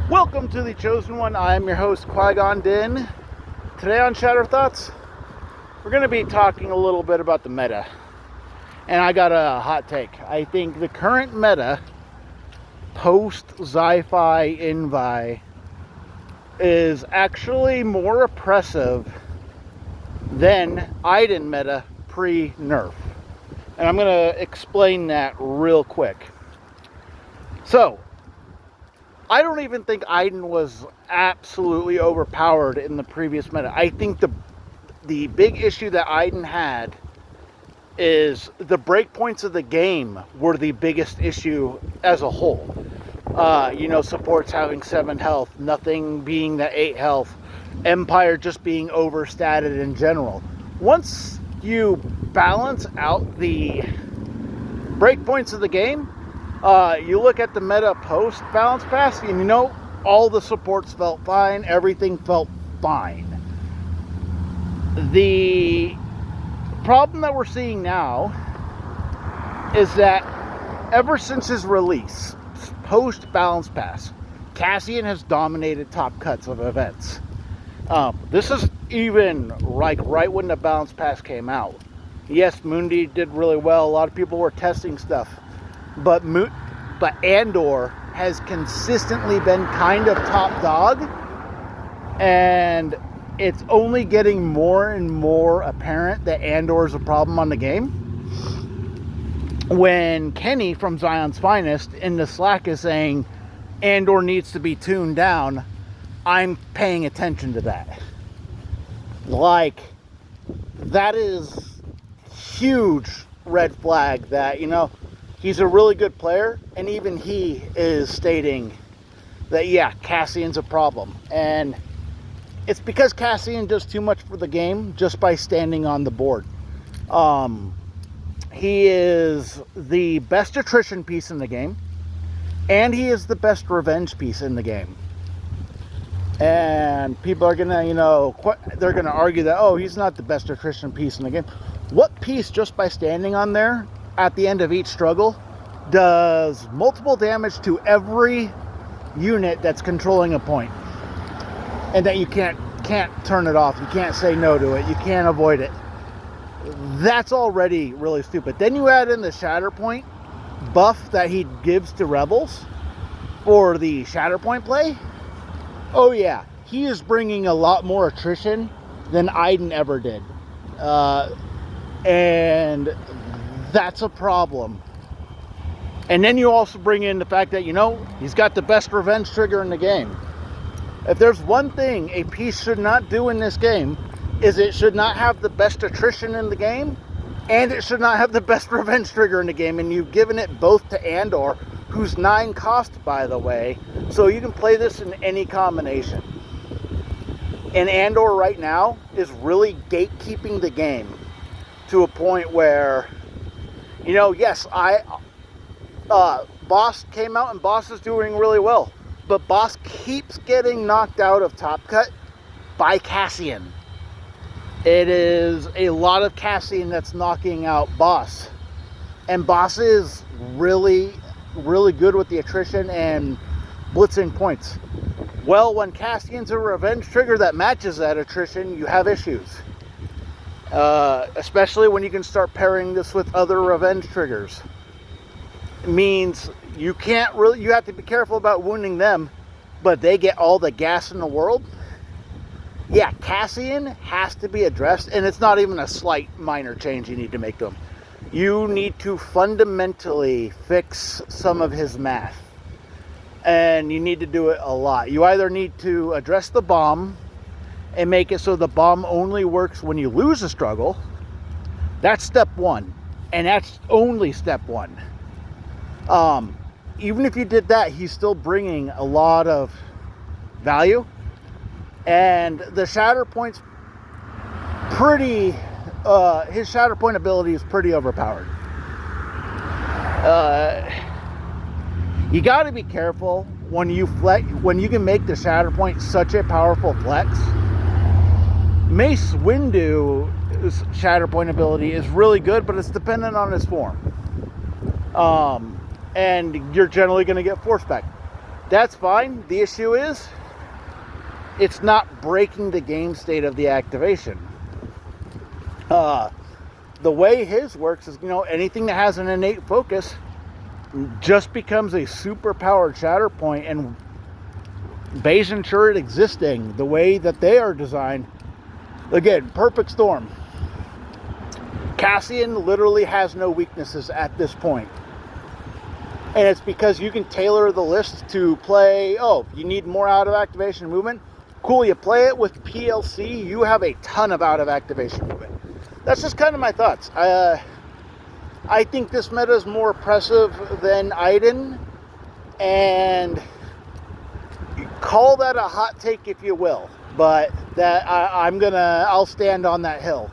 Welcome to the Chosen One. I am your host, Qui-Gon Din. Today on Shatterthoughts, we're going to be talking a little bit about the meta. And I got a hot take. I think the current meta, post-Zi-Fi Invi, is actually more oppressive than Iden meta pre-nerf. And I'm going to explain that real quick. So, I don't even think Iden was absolutely overpowered in the previous meta. I think the big issue that Iden had is the breakpoints of the game were the biggest issue as a whole. Supports having 7 health, nothing being at 8 health, Empire just being overstated in general. Once you balance out the breakpoints of the game, you look at the meta post balance pass, and all the supports felt fine, everything felt fine. The problem that we're seeing now is that ever since his release, post balance pass, Cassian has dominated top cuts of events. This is even like right when the balance pass came out. Yes, Mundi did really well. A lot of people were testing stuff. But Andor has consistently been kind of top dog, and it's only getting more and more apparent that Andor is a problem on the game. When Kenny from Zion's Finest in the Slack is saying Andor needs to be tuned down, I'm paying attention to that. Like, that is huge red flag that, he's a really good player, and even he is stating that, yeah, Cassian's a problem. And it's because Cassian does too much for the game just by standing on the board. He is the best attrition piece in the game, and he is the best revenge piece in the game. And people are going to, they're going to argue that, oh, he's not the best attrition piece in the game. What piece, just by standing on there, at the end of each struggle, does multiple damage to every unit that's controlling a point, and that you can't turn it off, you can't say no to it, you can't avoid it? That's already really stupid. Then you add in the Shatterpoint buff that he gives to Rebels for the Shatterpoint play. Oh yeah, he is bringing a lot more attrition than Iden ever did, and that's a problem. And then you also bring in the fact that, he's got the best revenge trigger in the game. If there's one thing a piece should not do in this game, is it should not have the best attrition in the game, and it should not have the best revenge trigger in the game. And you've given it both to Andor, who's 9 cost, by the way, so you can play this in any combination. And Andor right now is really gatekeeping the game to a point where, yes, Boss came out and Boss is doing really well, but Boss keeps getting knocked out of Top Cut by Cassian. It is a lot of Cassian that's knocking out Boss, and Boss is really, really good with the attrition and blitzing points. Well, when Cassian's a revenge trigger that matches that attrition, you have issues. Especially when you can start pairing this with other revenge triggers. It means you have to be careful about wounding them, but they get all the gas in the world. Yeah, Cassian has to be addressed, and it's not even a slight minor change you need to make to him. You need to fundamentally fix some of his math, and you need to do it a lot. You either need to address the bomb and make it so the bomb only works when you lose a struggle. That's step 1, and that's only step 1. Even if you did that, he's still bringing a lot of value, and the Shatterpoint's pretty, his Shatterpoint ability is pretty overpowered. You got to be careful when you can make the Shatterpoint such a powerful flex. Mace Windu's Shatterpoint ability is really good, but it's dependent on his form. And you're generally going to get force back. That's fine. The issue is, it's not breaking the game state of the activation. The way his works is, anything that has an innate focus just becomes a super powered Shatterpoint, and Bayesian turret existing the way that they are designed. Again, perfect storm. Cassian literally has no weaknesses at this point. And it's because you can tailor the list to play, you need more out of activation movement. Cool, you play it with PLC, you have a ton of out of activation movement. That's just kind of my thoughts. I think this meta is more oppressive than Iden, and call that a hot take if you will, but that I'll stand on that hill.